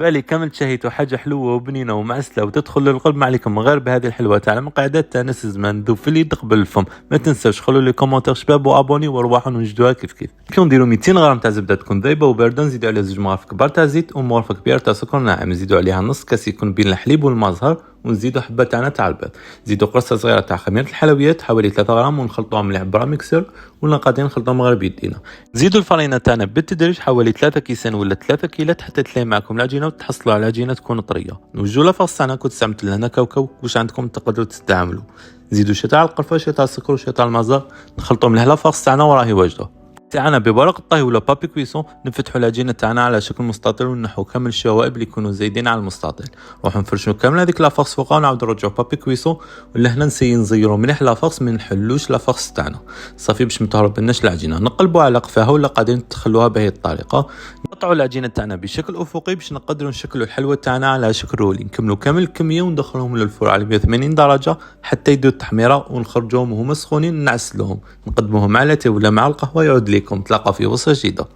بالي كامل تشهيتوا حاجة حلوة وبنينة ومعسلة وتدخل للقلب، ما عليكم غير بهذه الحلوة تاع مقعدات تانس الزمان ذو في اليد قبل الفم. ما تنساوش خلوا لي كومنتير شباب وابوني وارواحوا نوجدوها كيف كيف. كي نديروا 200 غرام تاع زبدة تكون ذايبة وباردة، نزيدوا عليها 2 مغارف كبار تاع زيت ومغرفة كبيرة تاع سكر ناعم، نزيدوا عليها نص كاس يكون بين الحليب والمزهر، ونزيدوا حبه تاعنا تاع البيض، نزيدوا قرصه صغيره تاع خميره الحلويات حوالي 3 غرام ونخلطوهم مليح برا ميكسر، ولا قاعدين نخلطوهم غير بيدينا. نزيدوا الفرينه تاعنا بالتدريج حوالي 3 كيسان ولا 3 كيلات حتى تلاقي معكم العجينه وتحصلوا على العجينه تكون طريه. نوجدوا لافاص تاعنا كنت استعملت لهنا كاوكاو، واش عندكم تقدروا تستعملوا. نزيدوا شويه تاع القرفه، شويه تاع السكر، وشويه تاع المزار، نخلطوا مليح لافاص تاعنا وراهي واجده تاعنا بورق الطهي ولا بابي كويسون. نفتحوا العجينه تاعنا على شكل مستطيل ونحو كامل الشوائب اللي يكونوا زايدين على المستطيل، نروح نفرشوا كامل هذيك لافاكس فوقها ونعاودوا نرجعوا بابي كويسون. ولا هنا نزيروا مليح لافاكس، ما نحلوش لافاكس تاعنا صافي باش ما تهربلناش العجينه. نقلبوا على قفاها ولا قاعدين تخلوها بهذه الطريقه. نقطعوا العجينه تاعنا بشكل افقي باش نقدروا نشكلوا الحلوه تاعنا على شكل رولي. نكملوا كامل الكميه وندخلهم للفرن على 180 درجه حتى يدوا التحميره، ونخرجوهم وهما سخونين نعسلوهم، نقدموهم مع لاتيه ولا مع القهوه. يعود لكم تلاقى في وصفه جديده.